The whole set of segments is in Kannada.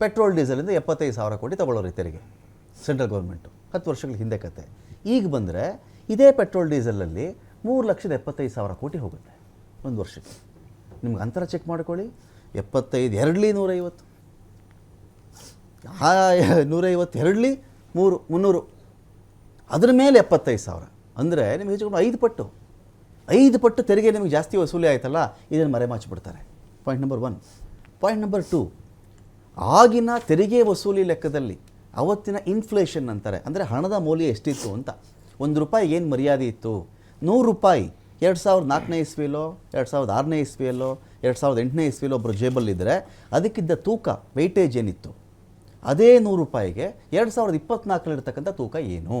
ಪೆಟ್ರೋಲ್ ಡೀಸೆಲಿಂದ 75,000 ಕೋಟಿ ತಗೊಳ್ಳೋರು ತೆರಿಗೆ ಸೆಂಟ್ರಲ್ ಗೌರ್ಮೆಂಟು 10 ವರ್ಷಗಳ ಹಿಂದೆ ಕತೆ. ಈಗ ಬಂದರೆ ಇದೇ ಪೆಟ್ರೋಲ್ ಡೀಸೆಲಲ್ಲಿ 3,75,000 ಕೋಟಿ ಹೋಗುತ್ತೆ ಒಂದು ವರ್ಷಕ್ಕೆ. ನಿಮ್ಗೆ ಅಂತರ ಚೆಕ್ ಮಾಡ್ಕೊಳ್ಳಿ. 75 2 150, 150 2 300, ಅದ್ರ ಮೇಲೆ 75,000 ಅಂದರೆ ನಿಮಗೆ ಹೆಚ್ಚು 5 ಪಟ್ಟು ತೆರಿಗೆ ನಿಮಗೆ ಜಾಸ್ತಿ ವಸೂಲಿ ಆಯ್ತಲ್ಲ, ಇದನ್ನು ಮರೆಮಾಚಿಬಿಡ್ತಾರೆ. Point number 1. ಪಾಯಿಂಟ್ ನಂಬರ್ 2, ಆಗಿನ ತೆರಿಗೆ ವಸೂಲಿ ಲೆಕ್ಕದಲ್ಲಿ ಅವತ್ತಿನ ಇನ್ಫ್ಲೇಷನ್ ಅಂತಾರೆ, ಅಂದರೆ ಹಣದ ಮೌಲ್ಯ ಎಷ್ಟಿತ್ತು ಅಂತ. ₹1 ಏನು ಮರ್ಯಾದೆ ಇತ್ತು? ₹100 2004ನೇ ಇಸ್ವಿಲೋ 2006ನೇ ಇಸ್ವಿಯಲ್ಲೋ 2008ನೇ ಇಸ್ವಿಲೋ ಒಬ್ಬರು ಜೇಬಲ್ಲಿದ್ದರೆ ಅದಕ್ಕಿದ್ದ ತೂಕ ವೆಯ್ಟೇಜ್ ಏನಿತ್ತು, ಅದೇ ₹100ಗೆ 2024 ತೂಕ ಏನು?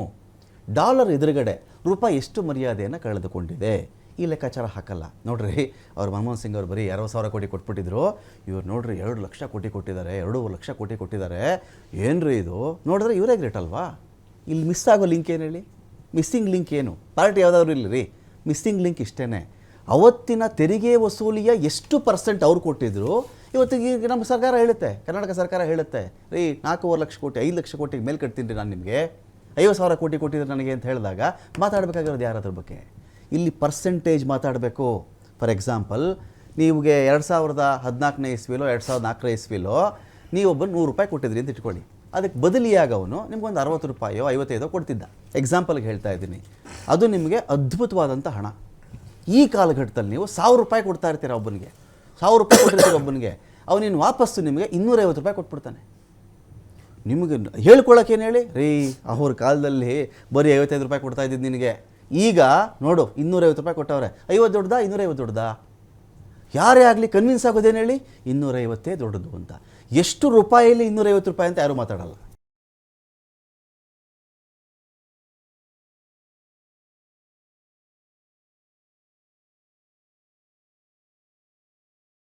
ಡಾಲರ್ ಎದುರುಗಡೆ ರೂಪಾಯಿ ಎಷ್ಟು ಮರ್ಯಾದೆಯನ್ನು ಕಳೆದುಕೊಂಡಿದೆ? ಈ ಲೆಕ್ಕಾಚಾರ ಹಾಕಲ್ಲ. ನೋಡ್ರಿ, ಅವ್ರು ಮನಮೋಹನ್ ಸಿಂಗ್ ಅವ್ರು ಬರೀ 60,000 ಕೋಟಿ ಕೊಟ್ಬಿಟ್ಟಿದ್ರು, ಇವ್ರು ನೋಡ್ರಿ 2 ಲಕ್ಷ ಕೋಟಿ ಕೊಟ್ಟಿದ್ದಾರೆ, 2.5 ಲಕ್ಷ ಕೋಟಿ ಕೊಟ್ಟಿದ್ದಾರೆ. ಏನ್ರಿ ಇದು? ನೋಡಿದ್ರೆ ಇವರೇ ಗ್ರೇಟ್ ಅಲ್ವಾ? ಇಲ್ಲಿ ಮಿಸ್ ಆಗೋ ಲಿಂಕ್ ಏನು ಹೇಳಿ? ಮಿಸ್ಸಿಂಗ್ ಲಿಂಕ್ ಏನು? ಪಾರ್ಟಿ ಯಾವುದಾದ್ರು ಇಲ್ಲ ರೀ, ಮಿಸ್ಸಿಂಗ್ ಲಿಂಕ್ ಇಷ್ಟೇ. ಅವತ್ತಿನ ತೆರಿಗೆ ವಸೂಲಿಯ ಎಷ್ಟು % ಅವ್ರು ಕೊಟ್ಟಿದ್ರು, ಇವತ್ತಿಗೆ ನಮ್ಮ ಸರ್ಕಾರ ಹೇಳುತ್ತೆ, ಕರ್ನಾಟಕ ಸರ್ಕಾರ ಹೇಳುತ್ತೆ, ರೀ 4.5 ಲಕ್ಷ ಕೋಟಿ 5 ಲಕ್ಷ ಕೋಟಿಗೆ ಮೇಲೆ ಕಟ್ತೀನಿ ರೀ ನಾನು ನಿಮಗೆ, 50,000 ಕೋಟಿ ಕೊಟ್ಟಿದ್ರೆ ನನಗೆ ಅಂತ ಹೇಳಿದಾಗ ಮಾತಾಡಬೇಕಾಗಿರೋದು ಯಾರಾದ್ರ ಬಗ್ಗೆ? ಇಲ್ಲಿ ಪರ್ಸೆಂಟೇಜ್ ಮಾತಾಡಬೇಕು. ಫಾರ್ ಎಕ್ಸಾಂಪಲ್, ನೀವುಗೆ 2014ನೇ ಇಸ್ವಿಲೋ 2004ನೇ ಇಸ್ವಿಲೋ ನೀವೊಬ್ಬನು ₹100 ಕೊಟ್ಟಿದ್ರಿ ಅಂತ ಇಟ್ಕೊಳ್ಳಿ. ಅದಕ್ಕೆ ಬದಲಿಯಾಗಿ ಅವನು ನಿಮ್ಗೊಂದು ₹60 55 ಕೊಡ್ತಿದ್ದ. ಎಕ್ಸಾಂಪಲ್ಗೆ ಹೇಳ್ತಾ ಇದ್ದೀನಿ. ಅದು ನಿಮಗೆ ಅದ್ಭುತವಾದಂಥ ಹಣ. ಈ ಕಾಲಘಟ್ಟದಲ್ಲಿ ನೀವು ₹1,000 ಕೊಡ್ತಾ ಇರ್ತೀರ ಒಬ್ಬನಿಗೆ, ₹1,000 ಕೊಟ್ಟಿರ್ತೀರ ಒಬ್ಬನಿಗೆ, ಅವನಿನ್ನು ವಾಪಸ್ಸು ನಿಮಗೆ ₹250 ಕೊಟ್ಬಿಡ್ತಾನೆ. ನಿಮಗೆ ಹೇಳ್ಕೊಳ್ಳೋಕೇನು ಹೇಳಿ? ರೀ, ಅವ್ರ ಕಾಲದಲ್ಲಿ ಬರೀ ₹55 ಕೊಡ್ತಾ ಇದ್ದಿದ್ದು ನಿನಗೆ, ಈಗ ನೋಡು ₹250 ಕೊಟ್ಟವ್ರೆ. 50 ದೊಡ್ಡದಾ 250 ದೊಡ್ಡದಾ? ಯಾರೇ ಆಗಲಿ ಕನ್ವಿನ್ಸ್ ಆಗೋದೇನು ಹೇಳಿ? 250 ದೊಡ್ಡದು ಅಂತ. ಎಷ್ಟು ರೂಪಾಯಲ್ಲಿ ₹250 ಅಂತ ಯಾರೂ ಮಾತಾಡಲ್ಲ.